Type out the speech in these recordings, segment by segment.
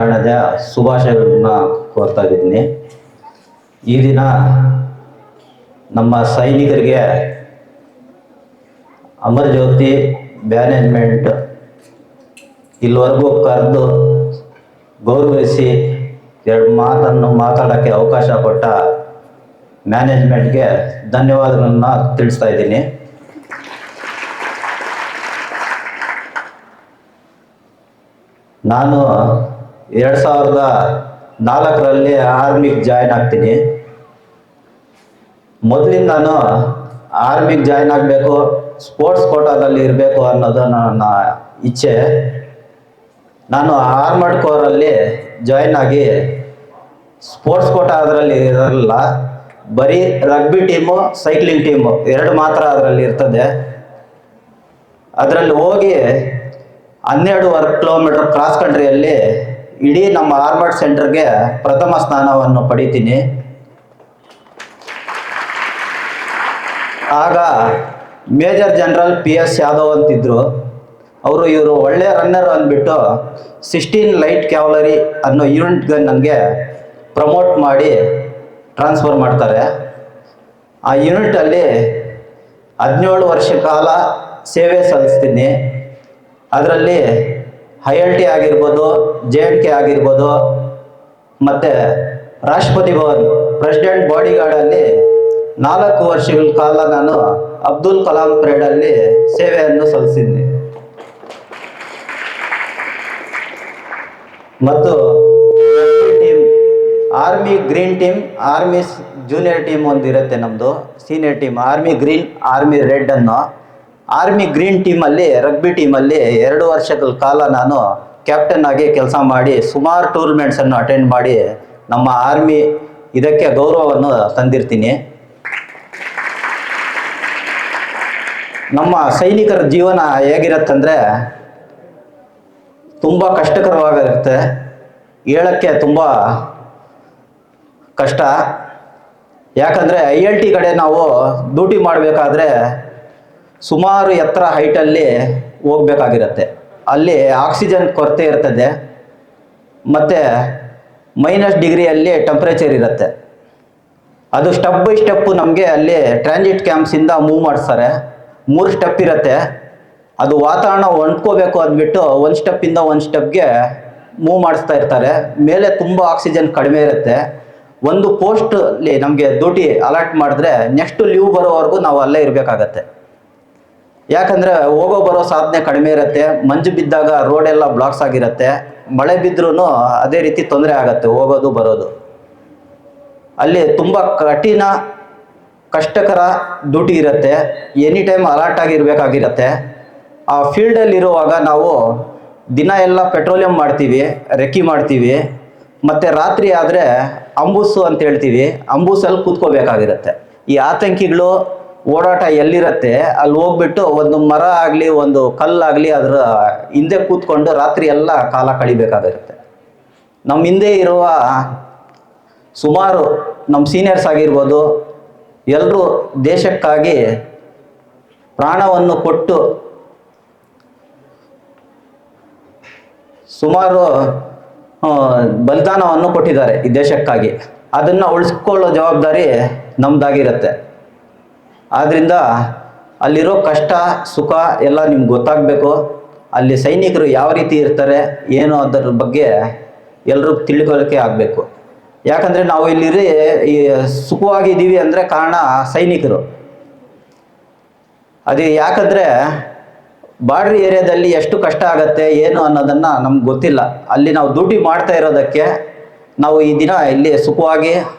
ಕನ್ನಡದ ಶುಭಾಶಯಗಳನ್ನ ಕೋರ್ತಾ ಇದ್ದೀನಿ. ಈ ದಿನ ನಮ್ಮ ಸೈನಿಕರಿಗೆ ಅಮರ್ ಜ್ಯೋತಿ ಮ್ಯಾನೇಜ್ಮೆಂಟ್ ಇಲ್ಲಿವರೆಗೂ ಕರೆದು ಗೌರವಿಸಿ ಎರಡು ಮಾತನ್ನು ಮಾತಾಡೋಕ್ಕೆ ಅವಕಾಶ ಕೊಟ್ಟ ಮ್ಯಾನೇಜ್ಮೆಂಟ್ಗೆ ಧನ್ಯವಾದಗಳನ್ನ ತಿಳಿಸ್ತಾ ಇದ್ದೀನಿ. ನಾನು 2004ರಲ್ಲಿ ಆರ್ಮಿಗೆ ಜಾಯ್ನ್ ಆಗ್ತೀನಿ. ಮೊದಲಿಂದ ನಾನು ಆರ್ಮಿಗೆ ಜಾಯ್ನ್ ಆಗಬೇಕು, ಸ್ಪೋರ್ಟ್ಸ್ ಕೋಟಾದಲ್ಲಿ ಇರಬೇಕು ಅನ್ನೋದು ನನ್ನ ಇಚ್ಛೆ. ನಾನು ಆರ್ಮಡ್ ಕೋರಲ್ಲಿ ಜಾಯ್ನ್ ಆಗಿ ಸ್ಪೋರ್ಟ್ಸ್ ಕೋಟಾ ಅದರಲ್ಲಿ ಇರಲ್ಲ, ಬರೀ ರಗ್ಬಿ ಟೀಮು ಸೈಕ್ಲಿಂಗ್ ಟೀಮು ಎರಡು ಮಾತ್ರ ಅದರಲ್ಲಿ ಇರ್ತದೆ. ಅದರಲ್ಲಿ ಹೋಗಿ 12.5 ಕಿಲೋಮೀಟರ್ ಕ್ರಾಸ್ ಕಂಟ್ರಿಯಲ್ಲಿ ಇಡೀ ನಮ್ಮ ಆರ್ಮಡ್ ಸೆಂಟರ್ಗೆ ಪ್ರಥಮ ಸ್ಥಾನವನ್ನು ಪಡಿತೀನಿ. ಆಗ ಮೇಜರ್ ಜನರಲ್ PS ಯಾದವ್ ಅಂತಿದ್ರು. ಇವರು ಒಳ್ಳೆ ರನ್ನರ್ ಅಂದ್ಬಿಟ್ಟು 16 ಲೈಟ್ ಕ್ಯಾವಲರಿ ಅನ್ನೋ ಯೂನಿಟ್ಗೆ ನನಗೆ ಪ್ರಮೋಟ್ ಮಾಡಿ ಟ್ರಾನ್ಸ್ಫರ್ ಮಾಡ್ತಾರೆ. ಆ ಯೂನಿಟಲ್ಲಿ 17 ವರ್ಷ ಕಾಲ ಸೇವೆ ಸಲ್ಲಿಸ್ತೀನಿ. ಅದರಲ್ಲಿ ILT ಆಗಿರ್ಬೋದು, JNK ಆಗಿರ್ಬೋದು, ಮತ್ತು ರಾಷ್ಟ್ರಪತಿ ಭವನ್ ಪ್ರೆಸಿಡೆಂಟ್ ಬಾಡಿಗಾರ್ಡಲ್ಲಿ 4 ವರ್ಷಗಳ ಕಾಲ ನಾನು ಅಬ್ದುಲ್ ಕಲಾಂ ಪರೇಡಲ್ಲಿ ಸೇವೆಯನ್ನು ಸಲ್ಲಿಸಿದ್ದೀನಿ. ಮತ್ತು team army green team, army junior team ಒಂದಿರುತ್ತೆ ನಮ್ಮದು senior team, army green, army red ಅನ್ನೋ ಆರ್ಮಿ ಗ್ರೀನ್ ಟೀಮಲ್ಲಿ ರಗ್ಬಿ ಟೀಮಲ್ಲಿ 2 ವರ್ಷಗಳ ಕಾಲ ನಾನು ಕ್ಯಾಪ್ಟನ್ ಆಗಿ ಕೆಲಸ ಮಾಡಿ ಸುಮಾರು ಟೂರ್ನಮೆಂಟ್ಸನ್ನು ಅಟೆಂಡ್ ಮಾಡಿ ನಮ್ಮ ಆರ್ಮಿ ಇದಕ್ಕೆ ಗೌರವವನ್ನು ತಂದಿರ್ತೀನಿ. ನಮ್ಮ ಸೈನಿಕರ ಜೀವನ ಹೇಗಿರುತ್ತಂದರೆ ತುಂಬ ಕಷ್ಟಕರವಾಗಿರುತ್ತೆ, ಹೇಳೋಕ್ಕೆ ತುಂಬ ಕಷ್ಟ. ಯಾಕಂದರೆ ILT ಕಡೆ ನಾವು ಡ್ಯೂಟಿ ಮಾಡಬೇಕಾದ್ರೆ ಸುಮಾರು ಎತ್ತರ ಹೈಟಲ್ಲಿ ಹೋಗ್ಬೇಕಾಗಿರುತ್ತೆ. ಅಲ್ಲಿ ಆಕ್ಸಿಜನ್ ಕೊರತೆ ಇರ್ತದೆ, ಮತ್ತು -ಡಿಗ್ರಿಯಲ್ಲಿ ಟೆಂಪ್ರೇಚರ್ ಇರುತ್ತೆ. ಅದು ಸ್ಟೆಪ್ ಬೈ ಸ್ಟೆಪ್ಪು ನಮಗೆ ಅಲ್ಲಿ ಟ್ರಾನ್ಸಿಟ್ ಕ್ಯಾಂಪ್ಸಿಂದ ಮೂವ್ ಮಾಡಿಸ್ತಾರೆ. 3 ಸ್ಟೆಪ್ ಇರುತ್ತೆ. ಅದು ವಾತಾವರಣ ಹೊಂದ್ಕೋಬೇಕು ಅಂದ್ಬಿಟ್ಟು ಒಂದು ಸ್ಟೆಪ್ಪಿಂದ ಒಂದು ಸ್ಟೆಪ್ಗೆ ಮೂವ್ ಮಾಡಿಸ್ತಾ ಇರ್ತಾರೆ. ಮೇಲೆ ತುಂಬ ಆಕ್ಸಿಜನ್ ಕಡಿಮೆ ಇರುತ್ತೆ. ಒಂದು ಪೋಸ್ಟಲ್ಲಿ ನಮಗೆ ಡ್ಯೂಟಿ ಅಲಾಟ್ ಮಾಡಿದ್ರೆ ನೆಕ್ಸ್ಟ್ ಲೀವ್ ಬರೋವರೆಗೂ ನಾವು ಅಲ್ಲೇ ಇರಬೇಕಾಗತ್ತೆ. ಯಾಕಂದರೆ ಹೋಗೋ ಬರೋ ಸಾಧನೆ ಕಡಿಮೆ ಇರುತ್ತೆ. ಮಂಜು ಬಿದ್ದಾಗ ರೋಡೆಲ್ಲ ಬ್ಲಾಕ್ಸ್ ಆಗಿರುತ್ತೆ, ಮಳೆ ಬಿದ್ದರೂ ಅದೇ ರೀತಿ ತೊಂದರೆ ಆಗುತ್ತೆ ಹೋಗೋದು ಬರೋದು. ಅಲ್ಲಿ ತುಂಬ ಕಠಿಣ ಕಷ್ಟಕರ ಡ್ಯೂಟಿ ಇರುತ್ತೆ. ಎನಿ ಟೈಮ್ ಅಲರ್ಟ್ ಆಗಿರಬೇಕಾಗಿರುತ್ತೆ. ಆ ಫೀಲ್ಡಲ್ಲಿರುವಾಗ ನಾವು ದಿನ ಎಲ್ಲ ಪೆಟ್ರೋಲಿಯಂ ಮಾಡ್ತೀವಿ, ರೆಕ್ಕಿ ಮಾಡ್ತೀವಿ, ಮತ್ತು ರಾತ್ರಿ ಆದರೆ ಅಂಬೂಸು ಅಂತ ಹೇಳ್ತೀವಿ, ಅಂಬೂಸಲ್ಲಿ ಕೂತ್ಕೋಬೇಕಾಗಿರುತ್ತೆ. ಈ ಆತಂಕಿಗಳು ಓಡಾಟ ಎಲ್ಲಿರುತ್ತೆ ಅಲ್ಲಿ ಹೋಗ್ಬಿಟ್ಟು ಒಂದು ಮರ ಆಗಲಿ ಒಂದು ಕಲ್ಲಾಗಲಿ ಅದರ ಹಿಂದೆ ಕೂತ್ಕೊಂಡು ರಾತ್ರಿ ಎಲ್ಲ ಕಾಲ ಕಳಿಬೇಕಾಗಿರುತ್ತೆ. ನಮ್ಮ ಹಿಂದೆ ಇರುವ ಸುಮಾರು ನಮ್ಮ ಸೀನಿಯರ್ಸ್ ಆಗಿರ್ಬೋದು, ಎಲ್ಲರೂ ದೇಶಕ್ಕಾಗಿ ಪ್ರಾಣವನ್ನು ಕೊಟ್ಟು ಸುಮಾರು ಬಲಿದಾನವನ್ನು ಕೊಟ್ಟಿದ್ದಾರೆ ಈ ದೇಶಕ್ಕಾಗಿ. ಅದನ್ನು ಉಳಿಸ್ಕೊಳ್ಳೋ ಜವಾಬ್ದಾರಿ ನಮ್ಮದಾಗಿರುತ್ತೆ. ಆದ್ದರಿಂದ ಅಲ್ಲಿರೋ ಕಷ್ಟ ಸುಖ ಎಲ್ಲ ನಿಮ್ಗೆ ಗೊತ್ತಾಗಬೇಕು. ಅಲ್ಲಿ ಸೈನಿಕರು ಯಾವ ರೀತಿ ಇರ್ತಾರೆ ಏನು ಅದರ ಬಗ್ಗೆ ಎಲ್ಲರೂ ತಿಳ್ಕೊಳ್ಳೋಕ್ಕೆ ಆಗಬೇಕು. ಯಾಕಂದರೆ ನಾವು ಇಲ್ಲಿ ಈ ಸುಖವಾಗಿದ್ದೀವಿ ಅಂದರೆ ಕಾರಣ ಸೈನಿಕರು. ಅದು ಯಾಕಂದರೆ ಬಾರ್ಡ್ರ್ ಏರಿಯಾದಲ್ಲಿ ಎಷ್ಟು ಕಷ್ಟ ಆಗುತ್ತೆ ಏನು ಅನ್ನೋದನ್ನು ನಮ್ಗೆ ಗೊತ್ತಿಲ್ಲ. ಅಲ್ಲಿ ನಾವು ಡ್ಯೂಟಿ ಮಾಡ್ತಾ ಇರೋದಕ್ಕೆ ನಾವು ಈ ದಿನ ಇಲ್ಲಿ ಸುಖವಾಗಿ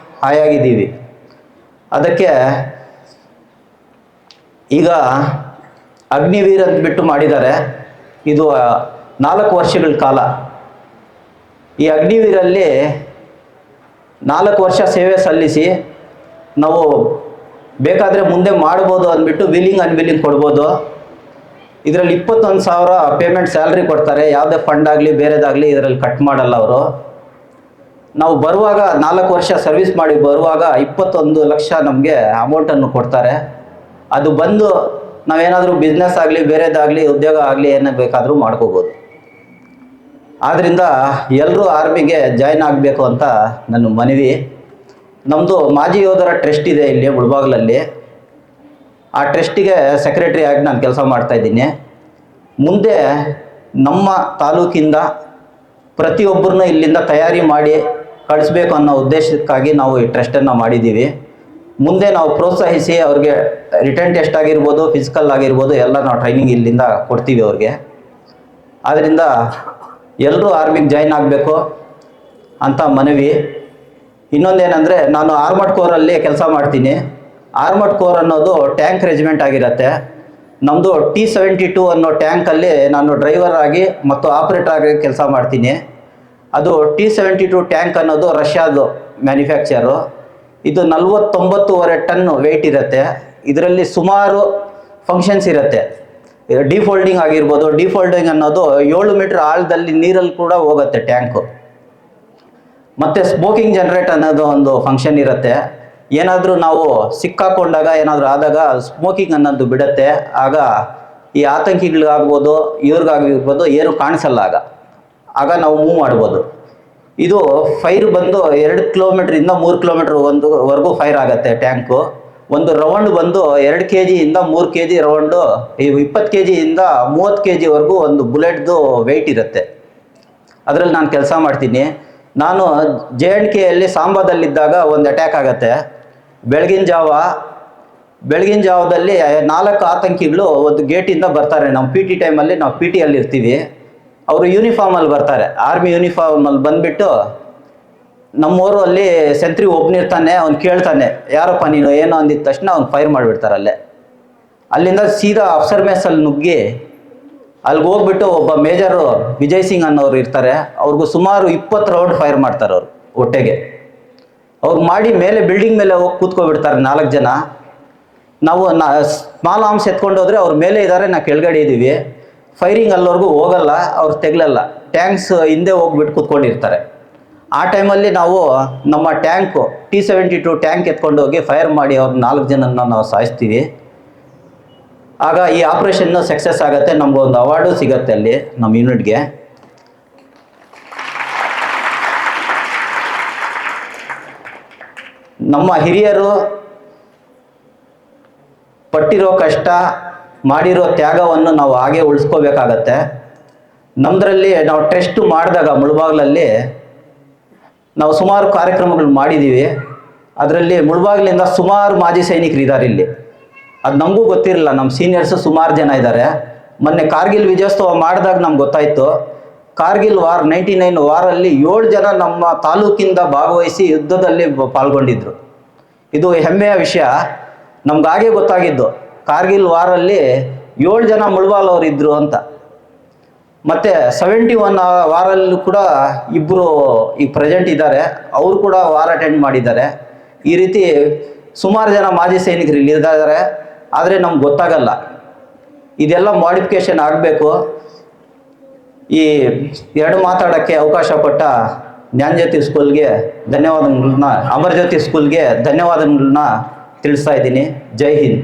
ಹಾಯಾಗಿದ್ದೀವಿ. ಅದಕ್ಕೆ ಈಗ ಅಗ್ನಿವೀರ್ ಅಂದ್ಬಿಟ್ಟು ಮಾಡಿದ್ದಾರೆ. ಇದು 4 ವರ್ಷಗಳ ಕಾಲ. ಈ ಅಗ್ನಿವೀರಲ್ಲಿ 4 ವರ್ಷ ಸೇವೆ ಸಲ್ಲಿಸಿ ನಾವು ಬೇಕಾದರೆ ಮುಂದೆ ಮಾಡ್ಬೋದು ಅಂದ್ಬಿಟ್ಟು ವಿಲ್ಲಿಂಗ್ ಅನ್ವಿಲ್ಲಿಂಗ್ ಕೊಡ್ಬೋದು. ಇದರಲ್ಲಿ 21,000 ಪೇಮೆಂಟ್ ಸ್ಯಾಲ್ರಿ ಕೊಡ್ತಾರೆ. ಯಾವುದೇ ಫಂಡ್ ಆಗಲಿ ಬೇರೆದಾಗಲಿ ಇದರಲ್ಲಿ ಕಟ್ ಮಾಡಲ್ಲ ಅವರು. ನಾವು ಬರುವಾಗ 4 ವರ್ಷ ಸರ್ವಿಸ್ ಮಾಡಿ ಬರುವಾಗ 21 ಲಕ್ಷ ನಮಗೆ ಅಮೌಂಟನ್ನು ಕೊಡ್ತಾರೆ. ಅದು ಬಂದು ನಾವೇನಾದರೂ ಬಿಸ್ನೆಸ್ ಆಗಲಿ ಬೇರೆದಾಗಲಿ ಉದ್ಯೋಗ ಆಗಲಿ ಏನೇ ಬೇಕಾದರೂ ಮಾಡ್ಕೋಬೋದು. ಆದ್ದರಿಂದ ಎಲ್ಲರೂ ಆರ್ಮಿಗೆ ಜಾಯ್ನ್ ಆಗಬೇಕು ಅಂತ ನನ್ನ ಮನವಿ. ನಮ್ಮದು ಮಾಜಿ ಯೋಧರ ಟ್ರಸ್ಟ್ ಇದೆ ಇಲ್ಲಿ ಮುಳಬಾಗಿಲಲ್ಲಿ. ಆ ಟ್ರಸ್ಟಿಗೆ ಸೆಕ್ರೆಟರಿ ಆಗಿ ನಾನು ಕೆಲಸ ಮಾಡ್ತಾಯಿದ್ದೀನಿ. ಮುಂದೆ ನಮ್ಮ ತಾಲೂಕಿಂದ ಪ್ರತಿಯೊಬ್ಬರನ್ನೂ ಇಲ್ಲಿಂದ ತಯಾರಿ ಮಾಡಿ ಕಳಿಸ್ಬೇಕು ಅನ್ನೋ ಉದ್ದೇಶಕ್ಕಾಗಿ ನಾವು ಈ ಟ್ರಸ್ಟನ್ನು ಮಾಡಿದ್ದೀವಿ. ಮುಂದೆ ನಾವು ಪ್ರೋತ್ಸಾಹಿಸಿ ಅವ್ರಿಗೆ ರಿಟರ್ನ್ ಟೆಸ್ಟ್ ಆಗಿರ್ಬೋದು, ಫಿಸಿಕಲ್ ಆಗಿರ್ಬೋದು ಎಲ್ಲ ನಾವು ಟ್ರೈನಿಂಗ್ ಇಲ್ಲಿಂದ ಕೊಡ್ತೀವಿ ಅವ್ರಿಗೆ. ಆದ್ದರಿಂದ ಎಲ್ಲರೂ ಆರ್ಮಿಗೆ ಜಾಯ್ನ್ ಆಗಬೇಕು ಅಂತ ಮನವಿ. ಇನ್ನೊಂದೇನೆಂದರೆ, ನಾನು ಆರ್ಮಡ್ ಕೋರಲ್ಲಿ ಕೆಲಸ ಮಾಡ್ತೀನಿ. ಆರ್ಮಡ್ ಕೋರ್ ಅನ್ನೋದು ಟ್ಯಾಂಕ್ ರೆಜಿಮೆಂಟ್ ಆಗಿರುತ್ತೆ. ನಮ್ಮದು T-72 ಅನ್ನೋ ಟ್ಯಾಂಕಲ್ಲಿ ನಾನು ಡ್ರೈವರ್ ಆಗಿ ಮತ್ತು ಆಪ್ರೇಟರ್ ಆಗಿ ಕೆಲಸ ಮಾಡ್ತೀನಿ. ಅದು T-72 ಟ್ಯಾಂಕ್ ಅನ್ನೋದು ರಷ್ಯಾದು ಮ್ಯಾನುಫ್ಯಾಕ್ಚರು. ಇದು 49.5 ಟನ್ ವೆಯ್ಟ್ ಇರುತ್ತೆ. ಇದರಲ್ಲಿ ಸುಮಾರು ಫಂಕ್ಷನ್ಸ್ ಇರುತ್ತೆ. ಡಿಫೋಲ್ಡಿಂಗ್ ಆಗಿರ್ಬೋದು. ಡಿಫೋಲ್ಡಿಂಗ್ ಅನ್ನೋದು 7 ಮೀಟರ್ ಆಳದಲ್ಲಿ ನೀರಲ್ಲಿ ಕೂಡ ಹೋಗುತ್ತೆ ಟ್ಯಾಂಕು. ಮತ್ತು ಸ್ಮೋಕಿಂಗ್ ಜನರೇಟ್ ಅನ್ನೋದು ಒಂದು ಫಂಕ್ಷನ್ ಇರುತ್ತೆ. ಏನಾದರೂ ನಾವು ಸಿಕ್ಕಾಕೊಂಡಾಗ ಏನಾದರೂ ಆದಾಗ ಸ್ಮೋಕಿಂಗ್ ಅನ್ನೋದು ಬಿಡುತ್ತೆ. ಆಗ ಈ ಆತಂಕಿಗಳಿಗಾಗ್ಬೋದು, ಇವ್ರಿಗಾಗಿರ್ಬೋದು, ಏನು ಕಾಣಿಸಲ್ಲ. ಆಗ ನಾವು ಮೂವ್ ಮಾಡ್ಬೋದು. ಇದು ಫೈರ್ ಬಂದು 2 ಕಿಲೋಮೀಟ್ರಿಂದ 3 ಕಿಲೋಮೀಟ್ರ್ ವರೆಗೂ ಫೈರ್ ಆಗುತ್ತೆ ಟ್ಯಾಂಕು. ಒಂದು ರೌಂಡ್ ಬಂದು 2 kg ಇಂದ 3 kg ರೌಂಡು, 20 kg ಇಂದ 30 kg ವರೆಗೂ ಒಂದು ಬುಲೆಟ್ದು ವೆಯ್ಟ್ ಇರುತ್ತೆ. ಅದರಲ್ಲಿ ನಾನು ಕೆಲಸ ಮಾಡ್ತೀನಿ. ನಾನು JNKಯಲ್ಲಿ ಸಾಂಬಾದಲ್ಲಿದ್ದಾಗ ಒಂದು ಅಟ್ಯಾಕ್ ಆಗುತ್ತೆ. ಬೆಳಗಿನ ಜಾವದಲ್ಲಿ 4 ಆತಂಕಿಗಳು ಒಂದು ಗೇಟಿಂದ ಬರ್ತಾರೆ. ನಮ್ಮ PT ಟೈಮಲ್ಲಿ ನಾವು PT-ಅಲ್ಲಿ ಇರ್ತೀವಿ. ಅವರು ಯೂನಿಫಾರ್ಮಲ್ಲಿ ಬರ್ತಾರೆ. ಆರ್ಮಿ ಯೂನಿಫಾರ್ಮಲ್ಲಿ ಬಂದುಬಿಟ್ಟು ನಮ್ಮವರು ಅಲ್ಲಿ ಸೆಂಟ್ರಿ ಒಬ್ಬನಿರ್ತಾನೆ. ಅವ್ನು ಕೇಳ್ತಾನೆ, ಯಾರಪ್ಪ ನೀನು ಏನು ಅಂದಿದ ತಕ್ಷಣ ಅವ್ನು ಫೈರ್ ಮಾಡಿಬಿಡ್ತಾರೆ ಅಲ್ಲೇ. ಅಲ್ಲಿಂದ ಸೀದಾ ಅಫ್ಸರ್ ಮೆಸ್ಸಲ್ಲಿ ನುಗ್ಗಿ ಅಲ್ಲಿಗೆ ಹೋಗ್ಬಿಟ್ಟು ಒಬ್ಬ ಮೇಜರು ವಿಜಯ್ ಸಿಂಗ್ ಅನ್ನೋರು ಇರ್ತಾರೆ. ಅವ್ರಿಗೂ ಸುಮಾರು 20 ರೌಂಡ್ ಫೈರ್ ಮಾಡ್ತಾರೆ ಅವರು ಹೊಟ್ಟೆಗೆ. ಅವ್ರು ಮಾಡಿ ಮೇಲೆ ಬಿಲ್ಡಿಂಗ್ ಮೇಲೆ ಹೋಗಿ ಕೂತ್ಕೊಬಿಡ್ತಾರೆ 4 ಜನ. ನಾವು ಸ್ಮಾಲ್ ಆರ್ಮ್ಸ್ ಎತ್ಕೊಂಡು ಹೋದರೆ ಅವ್ರ ಮೇಲೆ ಇದ್ದಾರೆ, ನಾವು ಕೆಳಗಡೆ ಇದ್ದೀವಿ. ಫೈರಿಂಗ್ ಅಲ್ಲಿವರೆಗೂ ಹೋಗಲ್ಲ, ಅವ್ರು ತೆಗಲಲ್ಲ. ಟ್ಯಾಂಕ್ಸ್ ಹಿಂದೆ ಹೋಗ್ಬಿಟ್ಟು ಕೂತ್ಕೊಂಡಿರ್ತಾರೆ. ಆ ಟೈಮಲ್ಲಿ ನಾವು ನಮ್ಮ ಟ್ಯಾಂಕು T-72 ಟ್ಯಾಂಕ್ ಎತ್ಕೊಂಡು ಹೋಗಿ ಫೈರ್ ಮಾಡಿ ಅವ್ರ 4 ಜನನ ನಾವು ಸಾಯಿಸ್ತೀವಿ. ಆಗ ಈ ಆಪ್ರೇಷನ್ನು ಸಕ್ಸಸ್ ಆಗುತ್ತೆ. ನಮಗೊಂದು ಅವಾರ್ಡು ಸಿಗುತ್ತೆ ಅಲ್ಲಿ ನಮ್ಮ ಯೂನಿಟ್ಗೆ. ನಮ್ಮ ಹಿರಿಯರು ಪಟ್ಟಿರೋ ಕಷ್ಟ, ಮಾಡಿರೋ ತ್ಯಾಗವನ್ನು ನಾವು ಹಾಗೆ ಉಳಿಸ್ಕೋಬೇಕಾಗತ್ತೆ. ನಮ್ಮದ್ರಲ್ಲಿ ನಾವು ಟ್ರಸ್ಟ್ ಮಾಡಿದಾಗ ಮುಳಬಾಗಿಲಲ್ಲಿ ನಾವು ಸುಮಾರು ಕಾರ್ಯಕ್ರಮಗಳು ಮಾಡಿದ್ದೀವಿ. ಅದರಲ್ಲಿ ಮುಳಬಾಗಿಲಿಂದ ಸುಮಾರು ಮಾಜಿ ಸೈನಿಕರು ಇದ್ದಾರೆ ಇಲ್ಲಿ. ಅದು ನಮಗೂ ಗೊತ್ತಿರಲಿಲ್ಲ. ನಮ್ಮ ಸೀನಿಯರ್ಸು ಸುಮಾರು ಜನ ಇದ್ದಾರೆ. ಮೊನ್ನೆ ಕಾರ್ಗಿಲ್ ವಿಜಯೋತ್ಸವ ಮಾಡಿದಾಗ ನಮ್ಗೆ ಗೊತ್ತಾಯಿತು. ಕಾರ್ಗಿಲ್ ವಾರ್ 99 ವಾರಲ್ಲಿ 7 ಜನ ನಮ್ಮ ತಾಲೂಕಿಂದ ಭಾಗವಹಿಸಿ ಯುದ್ಧದಲ್ಲಿ ಪಾಲ್ಗೊಂಡಿದ್ರು. ಇದು ಹೆಮ್ಮೆಯ ವಿಷಯ. ನಮ್ಗಾಗೆ ಗೊತ್ತಾಗಿದ್ದು ಕಾರ್ಗಿಲ್ ವಾರಲ್ಲಿ 7 ಜನ ಮುಳಬಾಗಿಲವ್ರು ಇದ್ದರು ಅಂತ. ಮತ್ತು 71 ವಾರಲ್ಲೂ ಕೂಡ 2 ಈಗ ಪ್ರೆಸೆಂಟ್ ಇದ್ದಾರೆ. ಅವರು ಕೂಡ ವಾರ್ ಅಟೆಂಡ್ ಮಾಡಿದ್ದಾರೆ. ಈ ರೀತಿ ಸುಮಾರು ಜನ ಮಾಜಿ ಸೈನಿಕರು ಇಲ್ಲಿದ್ದಾರೆ. ಆದರೆ ನಮ್ಗೆ ಗೊತ್ತಾಗಲ್ಲ. ಇದೆಲ್ಲ ಮಾಡಿಫಿಕೇಷನ್ ಆಗಬೇಕು. ಈ 2 ಮಾತಾಡೋಕ್ಕೆ ಅವಕಾಶ ಕೊಟ್ಟ ಜ್ಞಾನಜ್ಯೋತಿ ಸ್ಕೂಲ್ಗೆ ಧನ್ಯವಾದಗಳನ್ನ, ಅಮರಜ್ಯೋತಿ ಸ್ಕೂಲ್ಗೆ ಧನ್ಯವಾದಗಳನ್ನ ತಿಳಿಸ್ತಾ ಇದ್ದೀನಿ. ಜೈ ಹಿಂದ್.